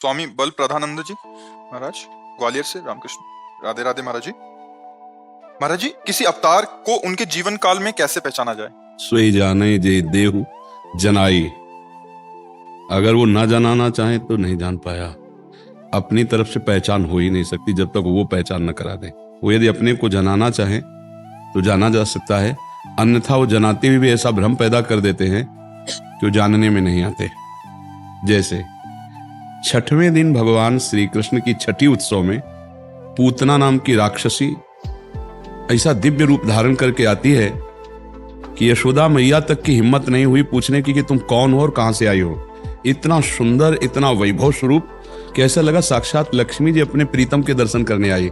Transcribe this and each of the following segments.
स्वामी बल प्रधानंद जी महाराज, ग्वालियर से। रामकृष्ण राधे राधे महाराज जी। महाराज जी, किसी अवतार को उनके जीवन काल में कैसे पहचाना जाए? सोई जाने जे देहु जनाई। अगर वो ना जनाना चाहे तो नहीं जान पाया। अपनी तरफ से पहचान हो ही नहीं सकती जब तक वो पहचान न करा दे। वो यदि अपने को जनाना चाहे तो जाना जा सकता है, अन्यथा वो जनाते हुए भी ऐसा भ्रम पैदा कर देते हैं कि वो जानने में नहीं आते। जैसे छठवें दिन भगवान श्री कृष्ण की छठी उत्सव में पूतना नाम की राक्षसी ऐसा दिव्य रूप धारण करके आती है कि यशोदा मैया तक की हिम्मत नहीं हुई पूछने की कि तुम कौन हो और कहां से आई हो। इतना सुंदर, इतना वैभव स्वरूप कि ऐसा लगा साक्षात लक्ष्मी जी अपने प्रीतम के दर्शन करने आई।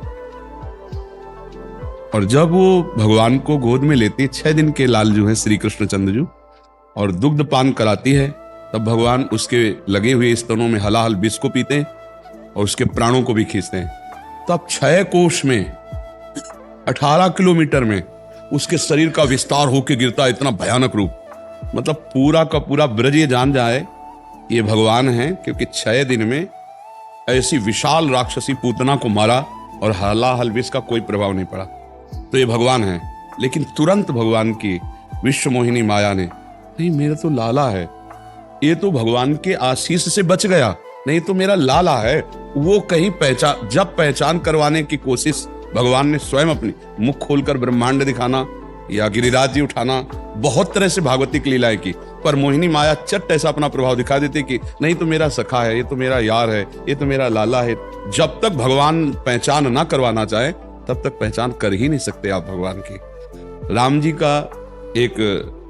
और जब वो भगवान को गोद में लेती, 6 दिन के लालजू हैं श्री कृष्ण चंद्रजू, और दुग्ध पान कराती है, तब भगवान उसके लगे हुए स्तनों में हलाहल विष को पीते हैं और उसके प्राणों को भी खींचते हैं। तब 6 कोश में 18 किलोमीटर में उसके शरीर का विस्तार होकर गिरता, इतना भयानक रूप। मतलब पूरा का पूरा ब्रज ये जान जाए ये भगवान है, क्योंकि 6 दिन में ऐसी विशाल राक्षसी पूतना को मारा और हलाहल विष का कोई प्रभाव नहीं पड़ा। तो ये भगवान है। लेकिन तुरंत भगवान की विश्व मोहिनी माया ने, नहीं मेरा तो लाला है, ये तो भगवान के आशीष से बच गया, नहीं तो मेरा लाला है। वो कहीं पहचान करवाने की कोशिश भगवान ने स्वयं अपनी मुख खोलकर ब्रह्मांड दिखाना या गिरिराज जी उठाना, बहुत तरह से भागवती की लीलाएं की, पर मोहिनी माया चट ऐसा अपना प्रभाव दिखा देती कि नहीं तो मेरा सखा है, ये तो मेरा यार है, ये तो मेरा लाला है। जब तक भगवान पहचान ना करवाना चाहे तब तक पहचान कर ही नहीं सकते आप भगवान की। राम जी का एक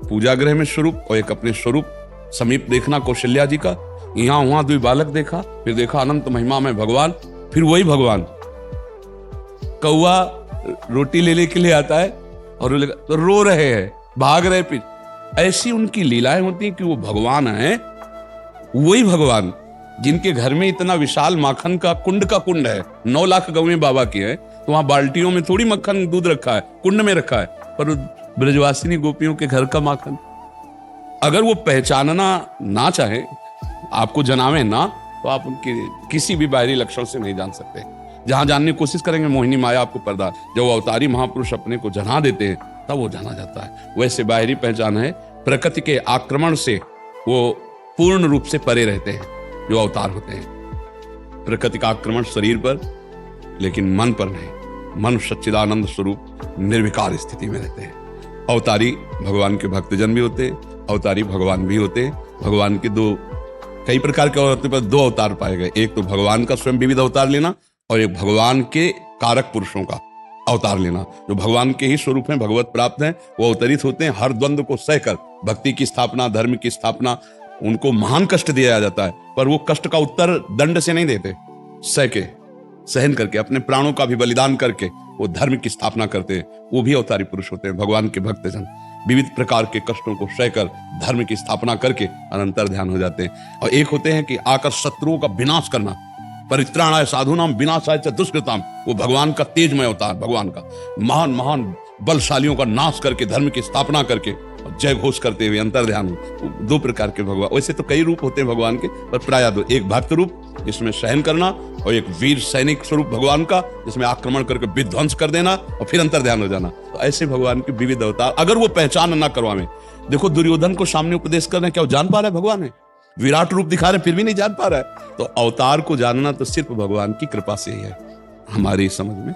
पूजा गृह में स्वरूप और एक अपने स्वरूप समीप देखना कौशल्या जी का, यहां वहां 2 बालक देखा, फिर देखा अनंत महिमा में भगवान, फिर वही भगवान कौआ रोटी लेने के लिए आता है और तो रो रहे हैं, भाग रहे फिर। ऐसी उनकी लीलाएं होती हैं कि वो भगवान है, वही भगवान जिनके घर में इतना विशाल माखन का कुंड है। 9 लाख गौएं बाबा की है, तो वहां बाल्टियों में थोड़ी मक्खन दूध रखा है, कुंड में रखा है, पर ब्रजवासिनी गोपियों के घर का माखन। अगर वो पहचानना ना चाहे, आपको जनावे ना, तो आप उनके किसी भी बाहरी लक्षण से नहीं जान सकते। जहां जानने की कोशिश करेंगे मोहिनी माया आपको पर्दा, जब वो अवतारी महापुरुष अपने को जना देते हैं तब वो जाना जाता है। वैसे बाहरी पहचान है, प्रकृति के आक्रमण से वो पूर्ण रूप से परे रहते हैं जो अवतार होते हैं। प्रकृति का आक्रमण शरीर पर, लेकिन मन पर नहीं। मन सच्चिदानंद स्वरूप निर्विकार स्थिति में रहते हैं। अवतारी भगवान के भक्तजन भी होते हैं, अवतारी भगवान भी होते हैं। भगवान के कई प्रकार के होते पर 2 अवतार पाए गए, एक तो भगवान का स्वयं विविध अवतार लेना और एक भगवान के कारक पुरुषों का अवतार लेना। जो भगवान के ही स्वरूप हैं, भगवत प्राप्त हैं, वो अवतरित होते हैं हर द्वंद्व को सहकर। भक्ति की स्थापना, धर्म की स्थापना, उनको महान कष्ट दिया जाता है, पर वो कष्ट का उत्तर दंड से नहीं देते, सहन करके, अपने प्राणों का भी बलिदान करके वो धर्म की स्थापना करते हैं। वो भी अवतारी पुरुष होते हैं। भगवान के भक्तजन विविध प्रकार के कष्टों को सहकर धर्म की स्थापना करके अनंतर ध्यान हो जाते हैं। और एक होते हैं कि आकर शत्रुओं का विनाश करना, परित्राणाय साधूनाम विनाशाय च दुष्कृताम। वो भगवान का तेजमय अवतार, भगवान का महान महान बलशालियों का नाश करके धर्म की स्थापना करके जय घोष करते हुए अंतर ध्यान। 2 प्रकार के भगवान, वैसे तो कई रूप होते हैं भगवान के, पर प्रायः 2, एक भक्त रूप जिसमें सहन करना और एक वीर सैनिक स्वरूप भगवान का जिसमें आक्रमण करके विध्वंस कर देना और फिर अंतर ध्यान हो जाना। तो ऐसे भगवान के विविध अवतार, अगर वो पहचान ना करवावे। देखो दुर्योधन को सामने उपदेश कर रहे हैं, क्या वो जान पा रहा है भगवान है? विराट रूप दिखा रहे फिर भी नहीं जान पा रहा है। तो अवतार को जानना तो सिर्फ भगवान की कृपा से ही है हमारी समझ में,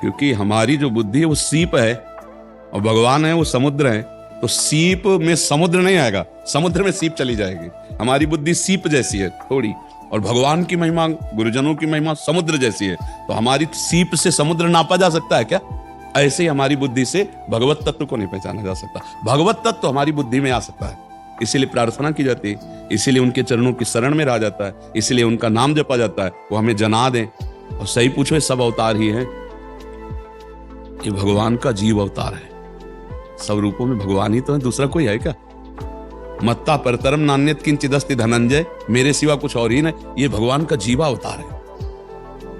क्योंकि हमारी जो बुद्धि है वो सीप है और भगवान है वो समुद्र है। तो सीप में समुद्र नहीं आएगा, समुद्र में सीप चली जाएगी। हमारी बुद्धि सीप जैसी है थोड़ी, और भगवान की महिमा, गुरुजनों की महिमा समुद्र जैसी है। तो हमारी सीप से समुद्र नापा जा सकता है क्या? ऐसे ही हमारी बुद्धि से भगवत तत्व को नहीं पहचाना जा सकता। भगवत तत्व हमारी बुद्धि में आ सकता है, इसीलिए प्रार्थना की जाती है, इसीलिए उनके चरणों की शरण में रहा जाता है, इसीलिए उनका नाम जपा जाता है। वो हमें जना दें। और सही पूछो, ये सब अवतार ही है, ये भगवान का जीव अवतार है। सब रूपों में भगवान ही तो है, दूसरा कोई है क्या? मत्ता परतरम नान्यत किंचिदस्ति धनंजय, मेरे सिवा कुछ और ही नहीं। ये भगवान का जीवा अवतार है।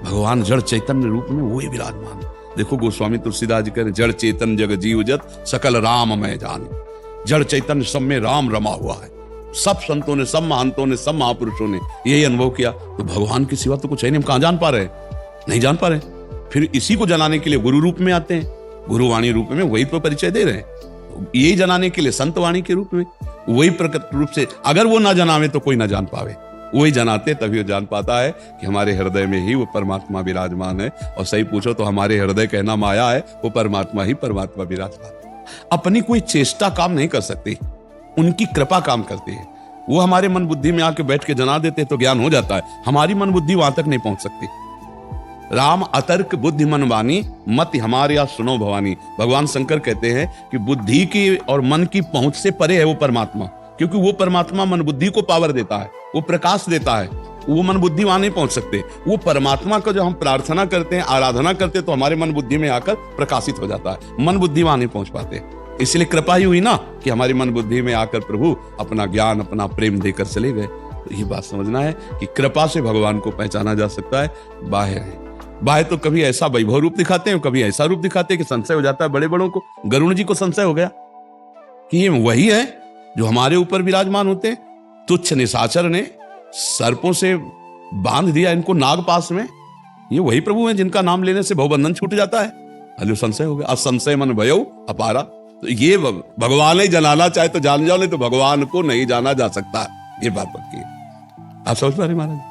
भगवान जड़ चैतन्य रूप में वो ही विराजमान। देखो गोस्वामी तुलसीदास जी कह रहे, जड़ चेतन जग जीव जत सकल राम मैं जान। जड़ चैतन्य सब में राम रमा हुआ है। सब संतों ने, सब महंतों ने, सब महापुरुषों ने यही अनुभव किया। तो भगवान के सिवा तो कुछ है नहीं, हम कहां जान पा रहे हैं? नहीं जान पा रहे। फिर इसी को जनाने के लिए गुरु रूप में आते हैं, गुरुवाणी रूप में वही तो परिचय दे रहे हैं। यही जनाने के लिए संतवाणी के रूप में, वही प्रकट रूप से। अगर वो ना जनावे तो कोई ना जान पावे, वही जनाते तभी वो जान पाता है कि हमारे हृदय में ही वो परमात्मा विराजमान है। और सही पूछो तो हमारे हृदय कहना माया है, वो परमात्मा ही परमात्मा विराजमान है। अपनी कोई चेष्टा काम नहीं कर सकती, उनकी कृपा काम करती है। वो हमारे मन बुद्धि में आके बैठ के जना देते तो ज्ञान हो जाता है, हमारी मन बुद्धि वहां तक नहीं पहुंच सकती। राम अतर्क बुद्धि मन वानी, मत हमारे या सुनो भवानी। भगवान शंकर कहते हैं कि बुद्धि की और मन की पहुंच से परे है वो परमात्मा, क्योंकि वो परमात्मा मन बुद्धि को पावर देता है, वो प्रकाश देता है। वो मन बुद्धि वहां नहीं पहुंच सकते। वो परमात्मा का जो हम प्रार्थना करते हैं, आराधना करते हैं, तो हमारे मन बुद्धि में आकर प्रकाशित हो जाता है। मन बुद्धि वहां नहीं पहुंच पाते। इसलिए कृपा ही हुई ना कि हमारी मन बुद्धि में आकर प्रभु अपना ज्ञान, अपना प्रेम देकर चले गए। तो ये बात समझना है कि कृपा से भगवान को पहचाना जा सकता है। बाह्य है, बाह्य तो कभी ऐसा वैभव रूप दिखाते हैं, कभी ऐसा रूप दिखाते हैं कि संशय हो जाता है बड़े बड़ों को। गरुड़ जी को संशय हो गया कि ये वही है जो हमारे ऊपर विराजमान होते हैं। तुच्छ निशाचर ने सर्पों से बांध दिया इनको नाग पास में, ये वही प्रभु हैं जिनका नाम लेने से भवबंधन छूट जाता है। अरे संशय हो गया, असंशय मन भयो अपारा। तो ये भगवान ही जनाना चाहे तो जान जाओ, नहीं तो भगवान को नहीं जाना जा सकता। ये बात पक्की है। आप समझ पा रहे महाराज?